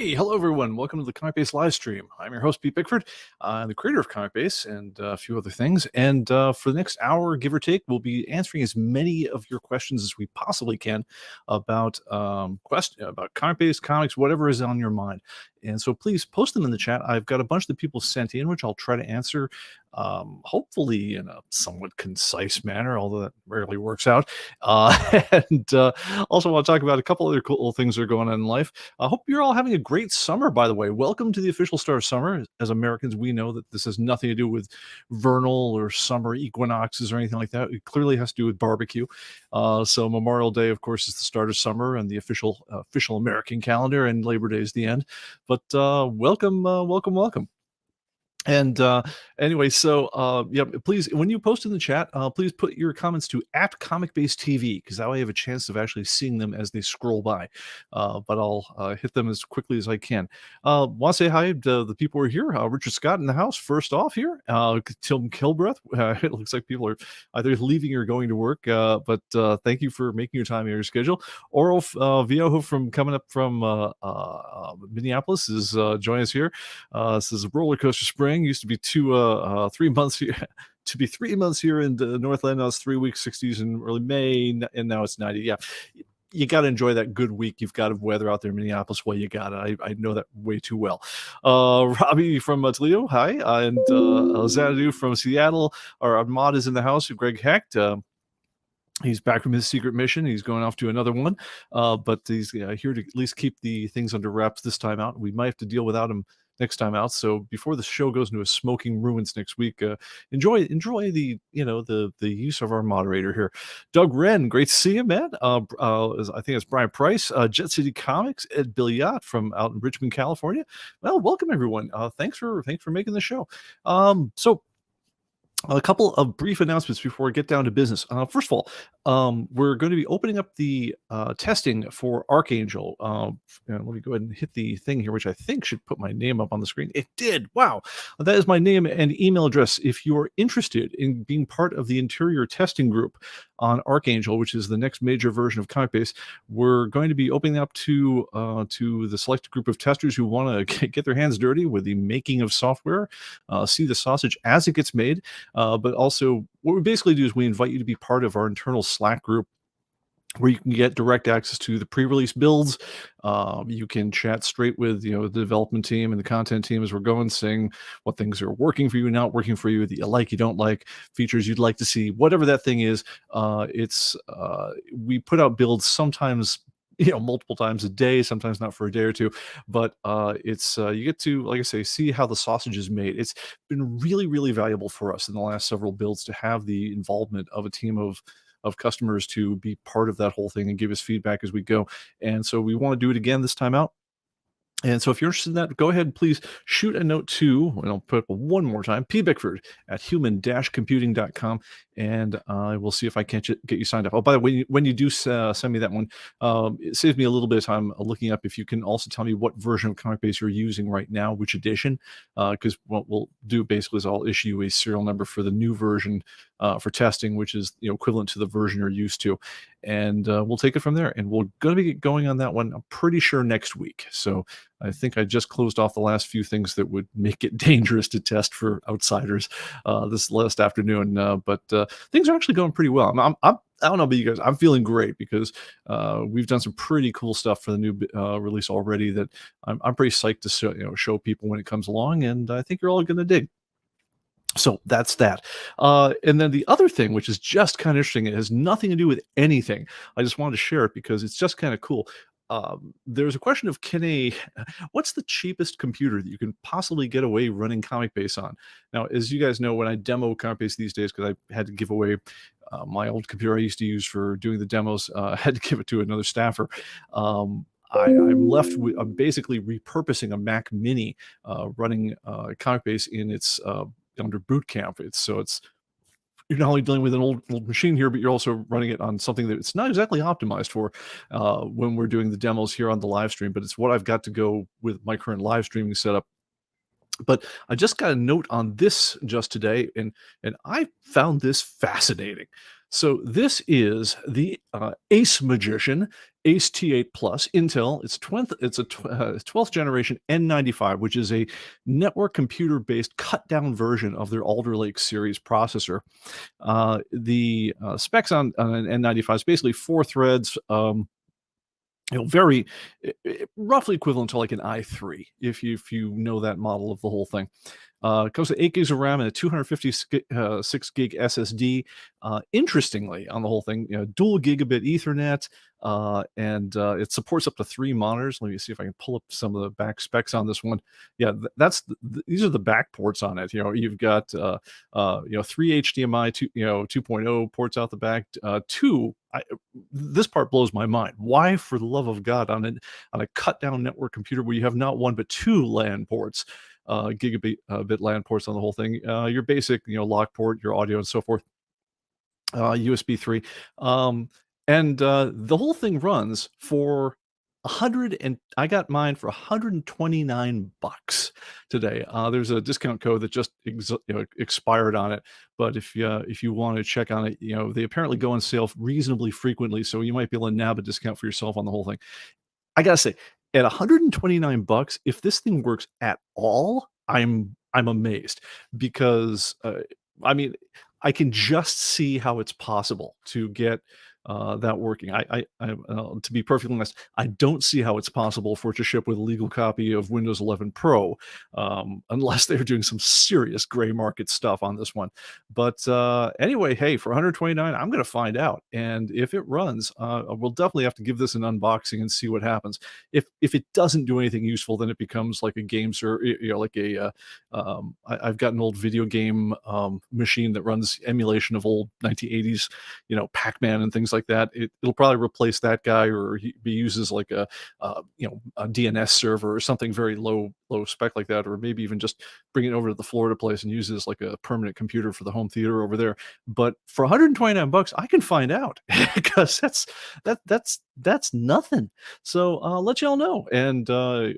Hey, hello everyone. Welcome to the ComicBase Livestream. I'm your host, Pete Bickford. I'm the creator of ComicBase and a few other things. And for the next hour, give or take, we'll be answering as many of your questions as we possibly can about about ComicBase, comics, whatever is on your mind. And so please post them in the chat. I've got a bunch that people sent in, which I'll try to answer, hopefully in a somewhat concise manner, although that rarely works out. And also want to talk about a couple other cool things that are going on in life. I hope you're all having a great summer, by the way. Welcome to the official start of summer. As Americans, we know that this has nothing to do with vernal or summer equinoxes or anything like that. It clearly has to do with barbecue. So Memorial Day, of course, is the start of summer and the official American calendar, and Labor Day is the end. But welcome. And anyway, so yeah, please, when you post in the chat, please put your comments to @ComicBase TV, because that way I have a chance of actually seeing them as they scroll by. But I'll hit them as quickly as I can. Want to say hi to the people who are here. Richard Scott in the house, first off here. Tim Kilbreath. It looks like people are either leaving or going to work. But thank you for making your time in your schedule. Oral Viojo from coming up from Minneapolis is joining us here. This is Roller Coaster Spring. Used to be 3 months here. To be 3 months here in the Northland. Now it's 3 weeks, 60s in early May, and now it's 90. Yeah, you got to enjoy that good week you've got of weather out there in Minneapolis. Well, you got it. I know that way too well. Robbie from Toledo, hi, and Xanadu from Seattle. Our Ahmad is in the house. Greg Hecht. He's back from his secret mission. He's going off to another one, but he's here to at least keep the things under wraps this time out. We might have to deal without him next time out. So before the show goes into a smoking ruins next week, enjoy the the use of our moderator here, Doug Wren. Great to see you, man. I think it's Brian Price, Jet City Comics, Ed Billiot from out in Richmond, California. Well, welcome everyone. Thanks for making the show. So a couple of brief announcements before we get down to business. First of all, we're going to be opening up the testing for Archangel. Let me go ahead and hit the thing here, which I think should put my name up on the screen. It did. Wow. That is my name and email address. If you're interested in being part of the interior testing group on Archangel, which is the next major version of ComicBase, we're going to be opening up to the selected group of testers who want to get their hands dirty with the making of software, see the sausage as it gets made. But also, what we basically do is we invite you to be part of our internal Slack group, where you can get direct access to the pre-release builds. You can chat straight with the development team and the content team as we're going, saying what things are working for you, not working for you, that you like, you don't like, features you'd like to see, whatever that thing is. We put out builds sometimes multiple times a day, sometimes not for a day or two, but you get to, like I say, see how the sausage is made. It's been really, really valuable for us in the last several builds to have the involvement of a team of customers to be part of that whole thing and give us feedback as we go. And so we want to do it again this time out. And so if you're interested in that, go ahead and please shoot a note to, and I'll put up one more time, P. Bickford at human-computing.com, and I will see if I can't get you signed up. Oh, by the way, when you do send me that one, it saves me a little bit of time looking up if you can also tell me what version of ComicBase you're using right now, which edition, because what we'll do basically is I'll issue you a serial number for the new version for testing, which is equivalent to the version you're used to. And we'll take it from there. And we're going to be going on that one, I'm pretty sure, next week. So I think I just closed off the last few things that would make it dangerous to test for outsiders this last afternoon. But things are actually going pretty well. I don't know about you guys. I'm feeling great because we've done some pretty cool stuff for the new release already that I'm pretty psyched to show people when it comes along. And I think you're all going to dig. So that's that. And then the other thing, which is just kind of interesting, it has nothing to do with anything. I just wanted to share it because it's just kind of cool. There's a question of what's the cheapest computer that you can possibly get away running ComicBase on? Now, as you guys know, when I demo ComicBase these days, because I had to give away my old computer I used to use for doing the demos, I had to give it to another staffer. I'm left with, I'm basically repurposing a Mac Mini running ComicBase in its under boot camp. You're not only dealing with an old machine here, but you're also running it on something that it's not exactly optimized for when we're doing the demos here on the live stream, but it's what I've got to go with my current live streaming setup. But I just got a note on this just today, and I found this fascinating. So this is the Ace Magician Ace T8 Plus, Intel. It's a 12th generation N95, which is a network computer based cut down version of their Alder Lake series processor. The specs on an N95 is basically 4 threads. Very roughly equivalent to like an i3, if you know that model of the whole thing. It comes with 8 gigs of RAM and a 256 gig SSD. Interestingly, on the whole thing, dual gigabit Ethernet, and it supports up to 3 monitors. Let me see if I can pull up some of the back specs on this one. Yeah, these are the back ports on it. You've got 3 HDMI 2.0 ports out the back. This part blows my mind. Why, for the love of God, on a cut down network computer where you have not one but 2 LAN ports, gigabit bit LAN ports on the whole thing, your basic lock port, your audio and so forth, USB 3, and the whole thing runs for 100, and I got mine for $129 today. There's a discount code that just expired on it, but if you want to check on it, they apparently go on sale reasonably frequently, so you might be able to nab a discount for yourself on the whole thing. I gotta say, at $129, if this thing works at all, I'm amazed, because I mean, I can just see how it's possible to get that working. To be perfectly honest, I don't see how it's possible for it to ship with a legal copy of Windows 11 Pro, unless they're doing some serious gray market stuff on this one. But anyway, hey, for 129, I'm going to find out, and if it runs, we'll definitely have to give this an unboxing and see what happens. If it doesn't do anything useful, then it becomes like a game server, like I've got an old video game machine that runs emulation of old 1980s, Pac-Man and things like that. It'll probably replace that guy, or he uses like a DNS server or something very low spec like that, or maybe even just bring it over to the Florida place and use it as like a permanent computer for the home theater over there. But for $129, I can find out, because that's nothing. So I'll let y'all know, and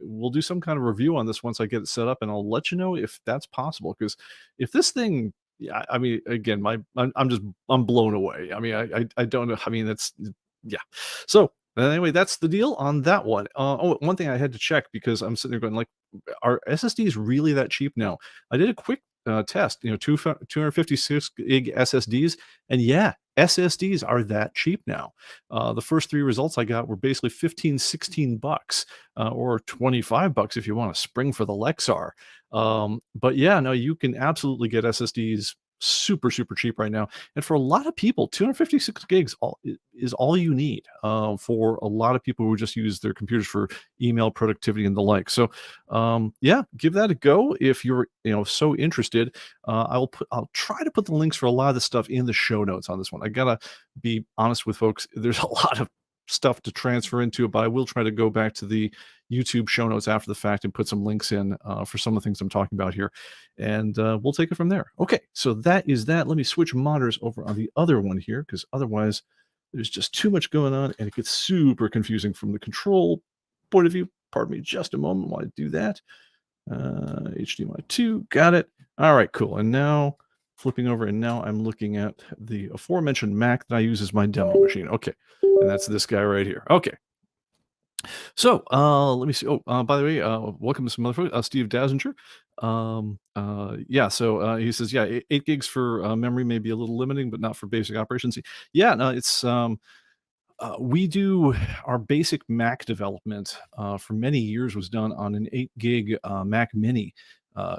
we'll do some kind of review on this once I get it set up, and I'll let you know if that's possible. Because if this thing, yeah, I mean, again, I'm blown away. I mean, I don't know. I mean, yeah. So anyway, that's the deal on that one. One thing I had to check, because I'm sitting there going, like, are SSDs really that cheap now? I did a quick test, 256 gig SSDs, and yeah, SSDs are that cheap now. The first 3 results I got were basically 15, $16, or $25 if you want to spring for the Lexar. But yeah, no, you can absolutely get SSDs super cheap right now, and for a lot of people, 256 gigs is all you need, for a lot of people who just use their computers for email productivity and the like. So yeah, give that a go if you're so interested. I'll try to put the links for a lot of the stuff in the show notes on this one. I gotta be honest with folks, there's a lot of stuff to transfer into, but I will try to go back to the YouTube show notes after the fact and put some links in for some of the things I'm talking about here, and we'll take it from there. Okay, so that is that. Let me switch monitors over on the other one here, because otherwise there's just too much going on and it gets super confusing from the control point of view. Pardon me just a moment while I do that. HDMI 2, got it. All right, cool. And now flipping over, and now I'm looking at the aforementioned Mac that I use as my demo machine. Okay, and that's this guy right here. Okay. So let me see. Oh, by the way, welcome to some other folks. Steve Dazinger. Yeah, so he says, yeah, 8 gigs for memory may be a little limiting, but not for basic operations. Yeah, no, it's we do our basic Mac development for many years was done on an 8 gig Mac Mini,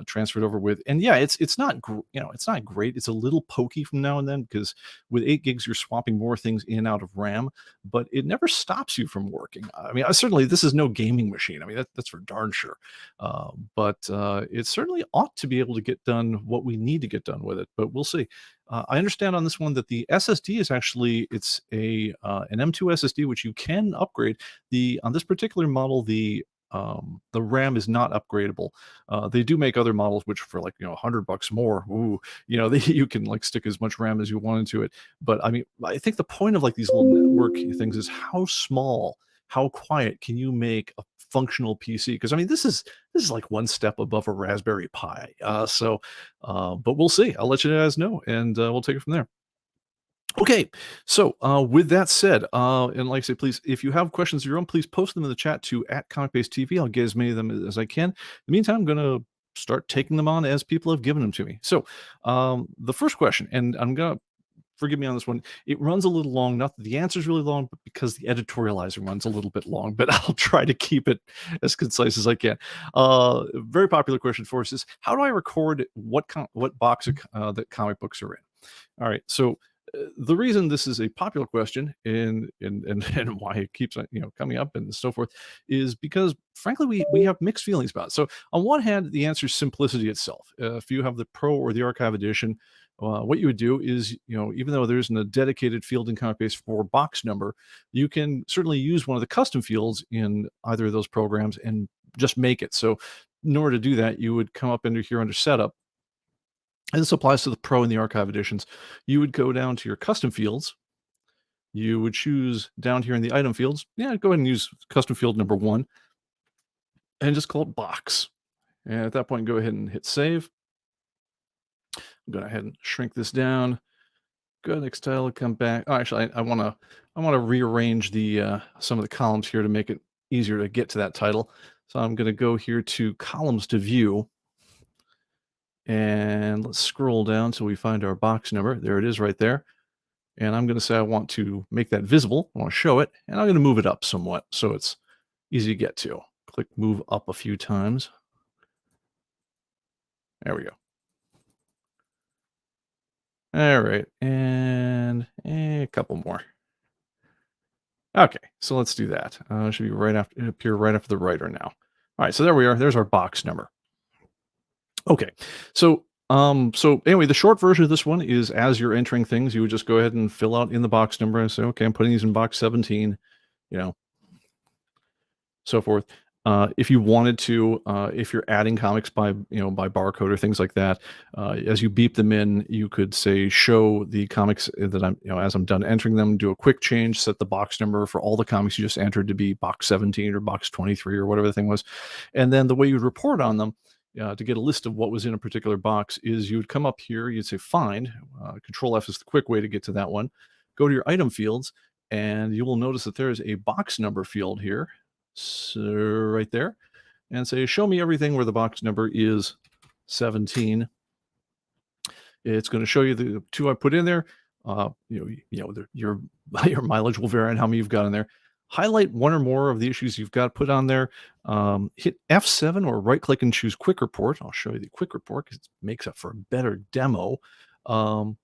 transferred over with, and yeah, it's not it's not great. It's a little pokey from now and then, because with 8 gigs you're swapping more things in and out of RAM, but it never stops you from working. I mean, certainly this is no gaming machine. I mean, that's for darn sure. But it certainly ought to be able to get done what we need to get done with it. But we'll see. I understand on this one that the SSD is actually, it's an M2 SSD, which you can upgrade. On this particular model, the RAM is not upgradable. They do make other models which for like $100 more. Ooh, you can like stick as much RAM as you want into it. But I mean, I think the point of like these little network things is how small, how quiet can you make a functional PC? Because I mean, this is like one step above a Raspberry Pi. But we'll see. I'll let you guys know, and we'll take it from there. Okay, so with that said, and like I say, please, if you have questions of your own, please post them in the chat to at ComicBase TV. I'll get as many of them as I can. In the meantime, I'm going to start taking them on as people have given them to me. So the first question, and I'm going to forgive me on this one. It runs a little long. Not that the answer is really long, but because the editorializing runs a little bit long. But I'll try to keep it as concise as I can. Very popular question for us is: how do I record what box that comic books are in? All right, so the reason this is a popular question and why it keeps coming up and so forth is because frankly we have mixed feelings about it. So on one hand, the answer is simplicity itself. If you have the Pro or the Archive edition, what you would do is, even though there isn't a dedicated field in ComicBase for box number, you can certainly use one of the custom fields in either of those programs and just make it. So in order to do that, you would come up into here under Setup, and this applies to the Pro and the Archive editions. You would go down to your custom fields. You would choose down here in the item fields. Yeah, go ahead and use custom field number 1 and just call it box. And at that point, go ahead and hit save. I'm going to go ahead and shrink this down. Go ahead and extile, come back. Oh, actually, I want to rearrange the some of the columns here to make it easier to get to that title. So I'm going to go here to columns to view. And let's scroll down till we find our box number. There it is right there. And I'm going to say I want to make that visible. I want to show it. And I'm going to move it up somewhat so it's easy to get to. Click move up a few times. There we go. All right. And a couple more. Okay, so let's do that. It should be right after, appear right after the writer now. All right, so there we are. There's our box number. Okay, so anyway, the short version of this one is as you're entering things, you would just go ahead and fill out in the box number and say, okay, I'm putting these in box 17, so forth. If you wanted to, if you're adding comics by barcode or things like that, as you beep them in, you could say show the comics that I'm, as I'm done entering them, do a quick change, set the box number for all the comics you just entered to be box 17 or box 23 or whatever the thing was. And then the way you'd report on them to get a list of what was in a particular box is you would come up here, you'd say find, Control F is the quick way to get to that one. Go to your item fields, and you will notice that there is a box number field here. So right there, and say show me everything where the box number is 17. It's going to show you the 2 I put in there. Your mileage will vary on how many you've got in there. Highlight 1 or more of the issues you've got put on there. Hit F7 or right click and choose quick report. I'll show you the quick report because it makes up for a better demo. And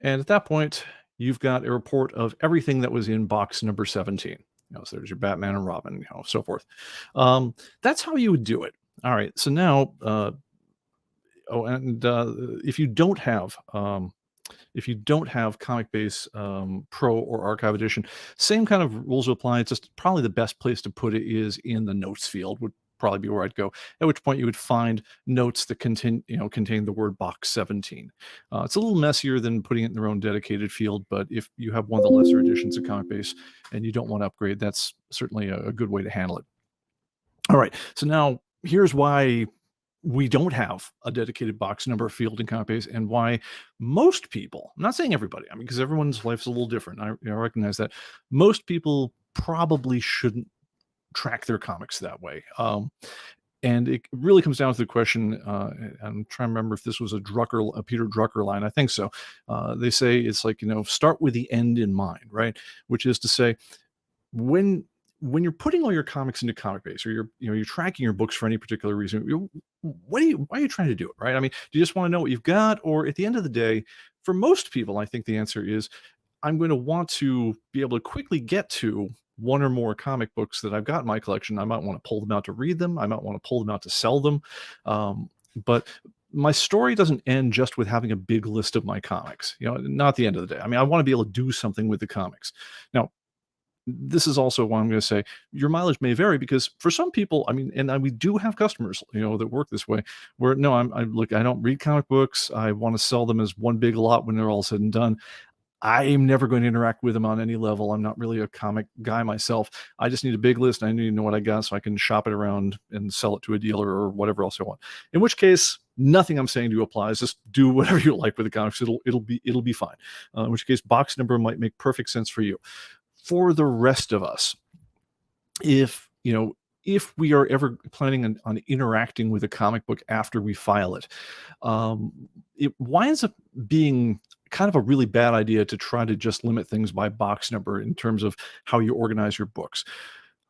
at that point, you've got a report of everything that was in box number 17. So there's your Batman and Robin, so forth. That's how you would do it. All right. So now, if you don't have ComicBase Pro or Archive Edition, same kind of rules apply. It's just probably the best place to put it is in the notes field. Would probably be where I'd go. At which point you would find notes that contain the word box 17. It's a little messier than putting it in their own dedicated field, but if you have one of the lesser editions of ComicBase and you don't want to upgrade, that's certainly a good way to handle it. All right, so now here's why we don't have a dedicated box number field in ComicBase, and why most people, I'm not saying everybody, because everyone's life is a little different. I recognize that. Most people probably shouldn't track their comics that way. And it really comes down to the question, I'm trying to remember if this was a Peter Drucker line. I think so. They say it's like, start with the end in mind, right? Which is to say, when you're putting all your comics into ComicBase, or you're tracking your books for any particular reason, why are you trying to do it, right? Do you just want to know what you've got? Or at the end of the day, for most people, I think the answer is, I'm going to want to be able to quickly get to 1 or more comic books that I've got in my collection. I might want to pull them out to read them. I might want to pull them out to sell them. But my story doesn't end just with having a big list of my comics, not the end of the day. I want to be able to do something with the comics. Now, this is also why I'm going to say your mileage may vary, because for some people, we do have customers, that work this way, where no, I don't read comic books. I want to sell them as one big lot when they're all said and done. I'm never going to interact with them on any level. I'm not really a comic guy myself. I just need a big list. I need to know what I got so I can shop it around and sell it to a dealer or whatever else I want. In which case, nothing I'm saying to you applies. Just do whatever you like with the comics. It'll be fine. In which case, box number might make perfect sense for you. For the rest of us, if we are ever planning on interacting with a comic book after we file it, it winds up being kind of a really bad idea to try to just limit things by box number in terms of how you organize your books.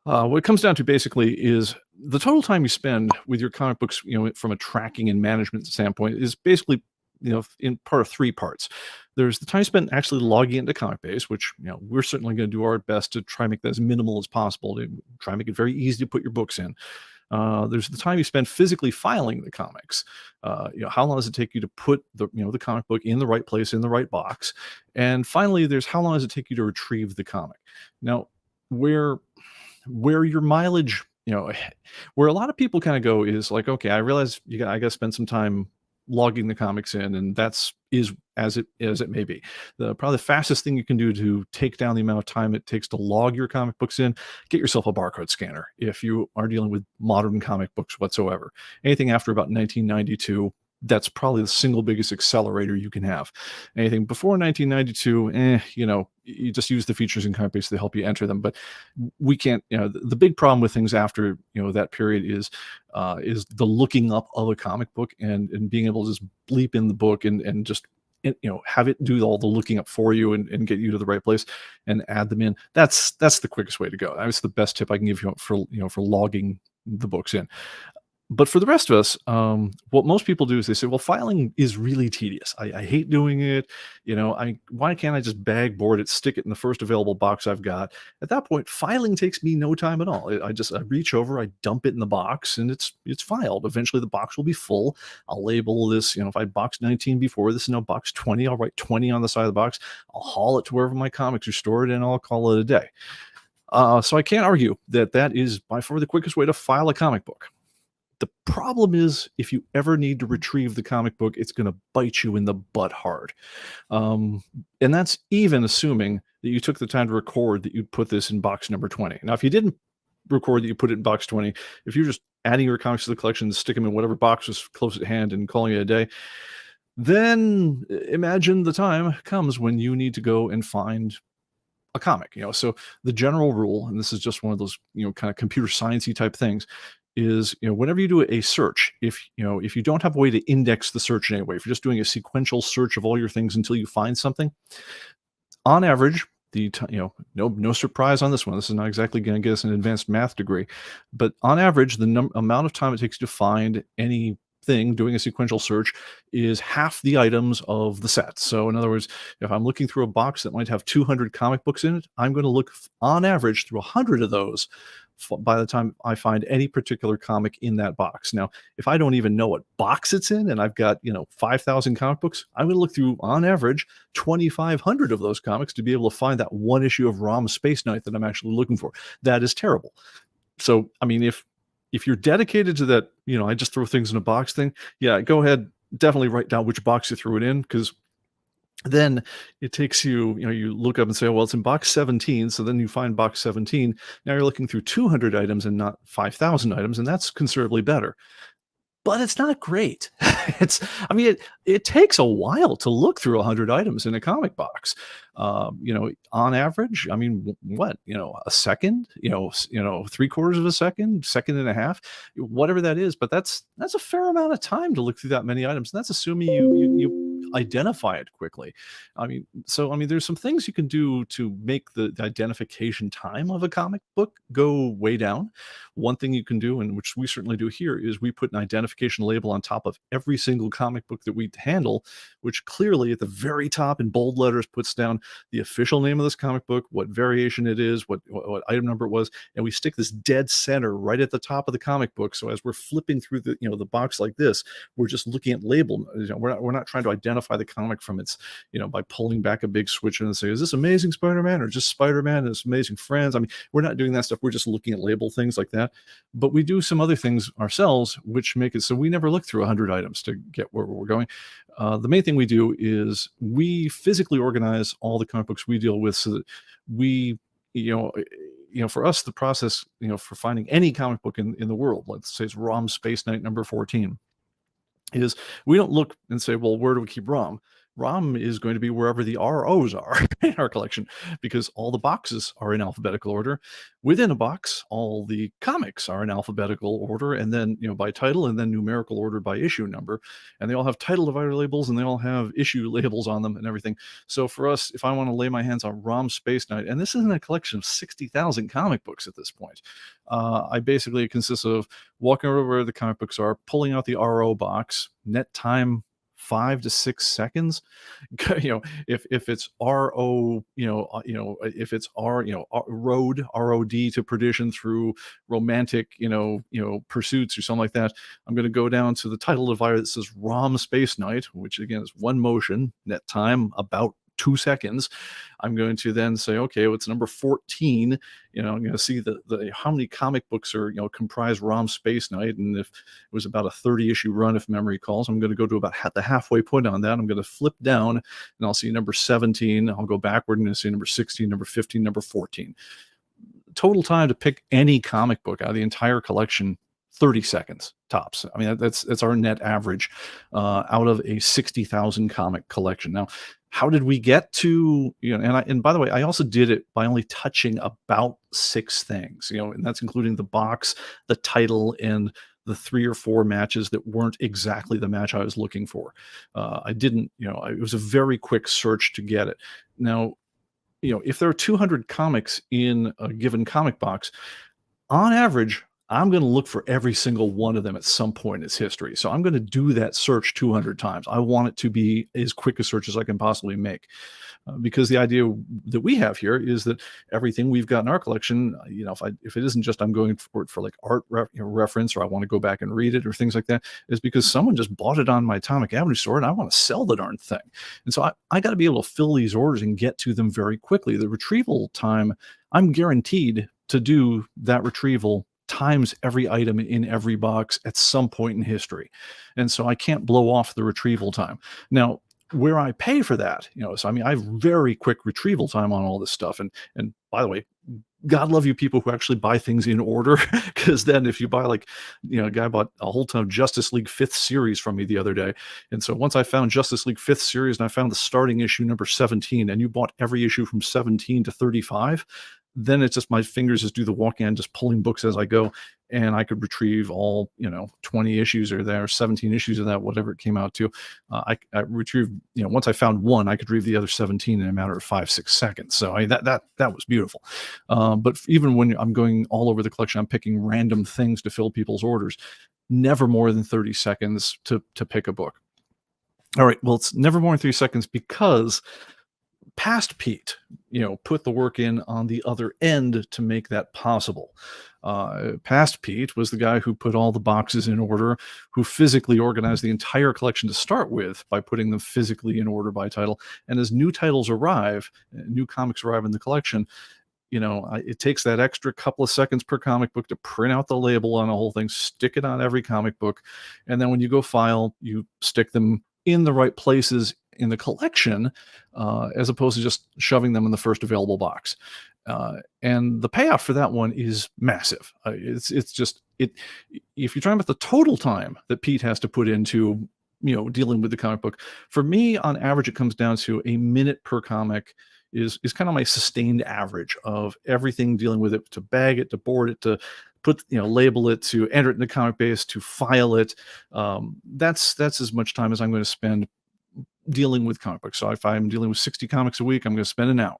What it comes down to basically is the total time you spend with your comic books, from a tracking and management standpoint, is basically, in part of three parts. There's the time spent actually logging into ComicBase, which, we're certainly going to do our best to try and make that as minimal as possible, to try and make it very easy to put your books in. There's the time you spend physically filing the comics. How long does it take you to put the comic book in the right place, in the right box? And finally, there's how long does it take you to retrieve the comic? Now, where your mileage, where a lot of people kind of go is like, okay, I realize I got to spend some time logging the comics in, and is as it may be. Probably the fastest thing you can do to take down the amount of time it takes to log your comic books in, get yourself a barcode scanner if you are dealing with modern comic books whatsoever. Anything after about 1992, that's probably the single biggest accelerator you can have. Anything before 1992, you just use the features in ComicBase to help you enter them. But we can't, the big problem with things after, that period is the looking up of a comic book and being able to just bleep in the book and just, have it do all the looking up for you and get you to the right place and add them in. That's the quickest way to go. That's the best tip I can give you for logging the books in. But for the rest of us, what most people do is they say, well, filing is really tedious. I hate doing it. Why can't I just bag board it, stick it in the first available box I've got? At that point, filing takes me no time at all. I reach over, I dump it in the box, and it's filed. Eventually, the box will be full. I'll label this, if I boxed 19 before, this is now box 20. I'll write 20 on the side of the box. I'll haul it to wherever my comics are stored, and I'll call it a day. So I can't argue that is by far the quickest way to file a comic book. The problem is, if you ever need to retrieve the comic book, it's going to bite you in the butt hard. And that's even assuming that you took the time to record that you'd put this in box number 20. Now, if you didn't record that you put it in box 20, if you're just adding your comics to the collection, stick them in whatever box was close at hand and calling it a day, then imagine the time comes when you need to go and find a comic. So the general rule, and this is just one of those, kind of computer sciencey type things, is whenever you do a search, if you don't have a way to index the search in any way, if you're just doing a sequential search of all your things until you find something, on average, no surprise on this one, this is not exactly going to get us an advanced math degree, but on average, the amount of time it takes to find anything doing a sequential search is half the items of the set. So in other words, if I'm looking through a box that might have 200 comic books in it, I'm going to look on average through 100 of those by the time I find any particular comic in that box. Now, if I don't even know what box it's in and I've got, 5,000 comic books, I'm going to look through, on average, 2,500 of those comics to be able to find that one issue of ROM Space Knight that I'm actually looking for. That is terrible. So, I mean, if you're dedicated to that, I just throw things in a box thing, yeah, go ahead, definitely write down which box you threw it in, because then it takes you, you look up and say, oh, well, it's in box 17. So then you find box 17. Now you're looking through 200 items and not 5,000 items. And that's considerably better. But it's not great. It takes a while to look through 100 items in a comic box. On average, a second, 3/4 of a second, second and a half, whatever that is. But that's a fair amount of time to look through that many items. And that's assuming you identify it quickly. There's some things you can do to make the identification time of a comic book go way down. One thing you can do, and which we certainly do here, is we put an identification label on top of every single comic book that we handle, which clearly at the very top in bold letters puts down the official name of this comic book, what variation it is, what item number it was, and we stick this dead center right at the top of the comic book. So as we're flipping through the box like this, we're just looking at label. We're not trying to identify identify the comic from its, by pulling back a big switch and say, is this Amazing Spider-Man or just Spider-Man and his amazing friends? I mean, we're not doing that stuff. We're just looking at label things like that. But we do some other things ourselves, which make it so we never look through 100 items to get where we're going. The main thing we do is we physically organize all the comic books we deal with so that we, for us, the process, for finding any comic book in the world, let's say it's ROM Space Knight number 14, is we don't look and say, well, where do we keep ROM? ROM is going to be wherever the ROs are in our collection, because all the boxes are in alphabetical order. Within a box, all the comics are in alphabetical order, and then by title, and then numerical order by issue number. And they all have title divider labels, and they all have issue labels on them and everything. So for us, if I want to lay my hands on ROM Space Knight, and this isn't a collection of 60,000 comic books at this point, it consists of walking over where the comic books are, pulling out the RO box, net time 5 to 6 seconds. If it's RO, if it's road, ROD to perdition through romantic, pursuits or something like that, I'm going to go down to the title divider that says ROM Space Knight, which again is one motion, net time about 2 seconds. I'm going to then say, okay, what's number 14? I'm going to see the how many comic books are comprise ROM Space Knight, and if it was about a 30 issue run, if memory calls, I'm going to go to about the halfway point on that. I'm going to flip down, and I'll see number 17. I'll go backward and see number 16, number 15, number 14. Total time to pick any comic book out of the entire collection, 30 seconds tops. I mean, that's our net average out of a 60,000 comic collection. Now, how did we get to, and by the way, I also did it by only touching about 6 things, and that's including the box, the title, and the 3 or 4 matches that weren't exactly the match I was looking for. I didn't, it was a very quick search to get it. Now, if there are 200 comics in a given comic box, on average, I'm going to look for every single one of them at some point in its history. So I'm going to do that search 200 times. I want it to be as quick a search as I can possibly make. Because the idea that we have here is that everything we've got in our collection, if it isn't just I'm going for it for like art reference, or I want to go back and read it or things like that, is because someone just bought it on my Atomic Avenue store and I want to sell the darn thing. And so I got to be able to fill these orders and get to them very quickly. The retrieval time, I'm guaranteed to do that retrieval times every item in every box at some point in history. And so I can't blow off the retrieval time. Now, where I pay for that, so I mean, I have very quick retrieval time on all this stuff. And by the way, God love you people who actually buy things in order, because then if you buy a guy bought a whole ton of Justice League 5th series from me the other day. And so once I found Justice League 5th series and I found the starting issue number 17, and you bought every issue from 17 to 35, then it's just my fingers just do the walk in, just pulling books as I go, and I could retrieve all 20 issues or there, 17 issues of that, whatever it came out to. I retrieved, once I found one, I could read the other 17 in a matter of 5-6 seconds. So that was beautiful. But even when I'm going all over the collection, I'm picking random things to fill people's orders. Never more than 30 seconds to pick a book. All right, well, it's never more than 3 seconds because past Pete, put the work in on the other end to make that possible. Past Pete was the guy who put all the boxes in order, who physically organized the entire collection to start with by putting them physically in order by title. And as new titles arrive, new comics arrive in the collection, it takes that extra couple of seconds per comic book to print out the label on a whole thing, stick it on every comic book. And then when you go file, you stick them in the right places in the collection, as opposed to just shoving them in the first available box. And the payoff for that one is massive. If you're talking about the total time that Pete has to put into, dealing with the comic book, for me, on average, it comes down to a minute per comic is kind of my sustained average of everything dealing with it, to bag it, to board it, to put, label it, to enter it in the ComicBase, to file it. That's as much time as I'm going to spend dealing with comic books. So if I'm dealing with 60 comics a week, I'm going to spend an hour.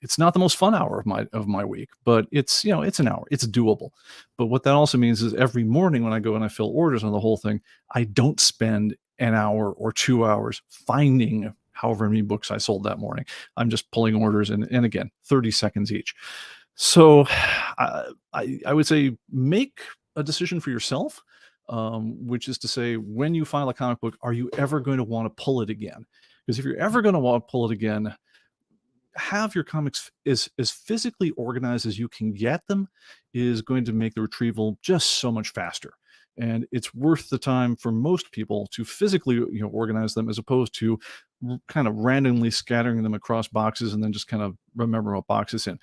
It's not the most fun hour of my week, but it's it's an hour. It's doable. But what that also means is every morning when I go and I fill orders on the whole thing, I don't spend an hour or 2 hours finding however many books I sold that morning. I'm just pulling orders, and again, 30 seconds each. So I would say make a decision for yourself. which is to say, when you file a comic book, are you ever going to want to pull it again? Because if you're ever going to want to pull it again, have your comics as physically organized as you can get them is going to make the retrieval just so much faster. And it's worth the time for most people to physically, organize them as opposed to kind of randomly scattering them across boxes and then just kind of remember what box it's in.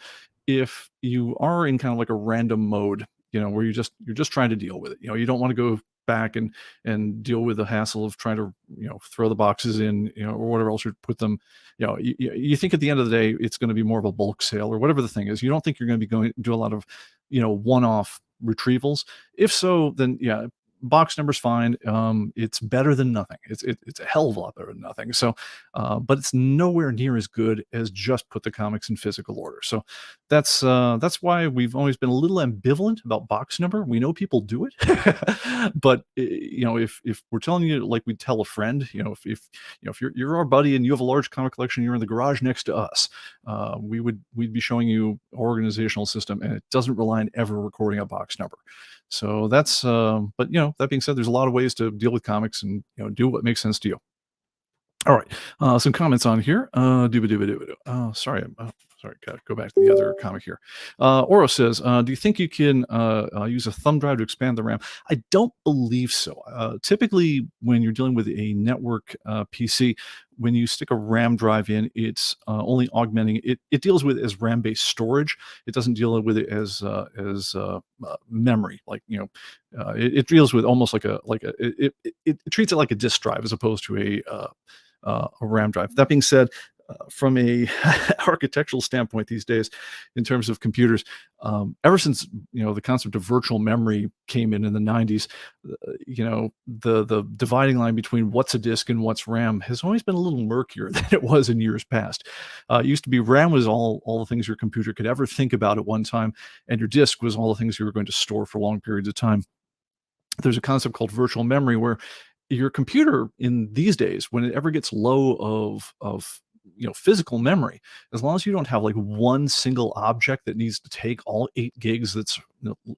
If you are in kind of like a random mode, where you're just trying to deal with it, you don't want to go back and deal with the hassle of trying to throw the boxes in, or whatever else you put them. You think at the end of the day it's going to be more of a bulk sale or whatever the thing is. You don't think you're going to be going to do a lot of one-off retrievals. If so, then yeah, box number's fine. It's better than nothing. It's a hell of a lot better than nothing. So but it's nowhere near as good as just put the comics in physical order. So that's why we've always been a little ambivalent about box number. We know people do it, but if we're telling you like we tell a friend, if you're our buddy and you have a large comic collection, you're in the garage next to us, we'd be showing you organizational system, and it doesn't rely on ever recording a box number. So that's but that being said, there's a lot of ways to deal with comics and do what makes sense to you. All right, some comments on here. Sorry, gotta go back to the other comic here. Oro says, do you think you can use a thumb drive to expand the RAM? I don't believe so. Typically, when you're dealing with a network PC, when you stick a RAM drive in, it's only augmenting it. It deals with it as RAM-based storage. It doesn't deal with it as memory. Like it deals with almost like it treats it like a disk drive as opposed to a RAM drive. That being said, from a architectural standpoint these days, in terms of computers, ever since the concept of virtual memory came in the 90s, the dividing line between what's a disk and what's RAM has always been a little murkier than it was in years past. It used to be RAM was all the things your computer could ever think about at one time, and your disk was all the things you were going to store for long periods of time. There's a concept called virtual memory where your computer in these days, when it ever gets low of physical memory, as long as you don't have like one single object that needs to take all 8 gigs that's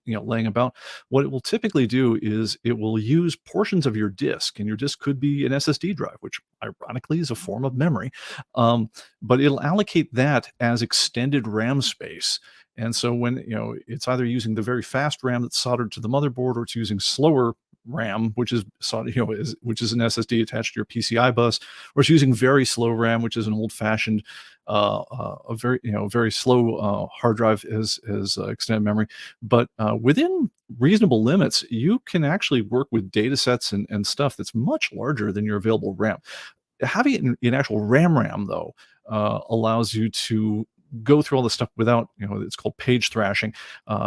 laying about, what it will typically do is it will use portions of your disk, and your disk could be an SSD drive, which ironically is a form of memory, but it'll allocate that as extended RAM space. And so when it's either using the very fast RAM that's soldered to the motherboard, or it's using slower RAM, which is which is an SSD attached to your PCI bus, or it's using very slow RAM, which is an old-fashioned, a very slow hard drive as extended memory. But within reasonable limits, you can actually work with data sets and stuff that's much larger than your available RAM. Having it in actual RAM though allows you to go through all this stuff without, it's called page thrashing,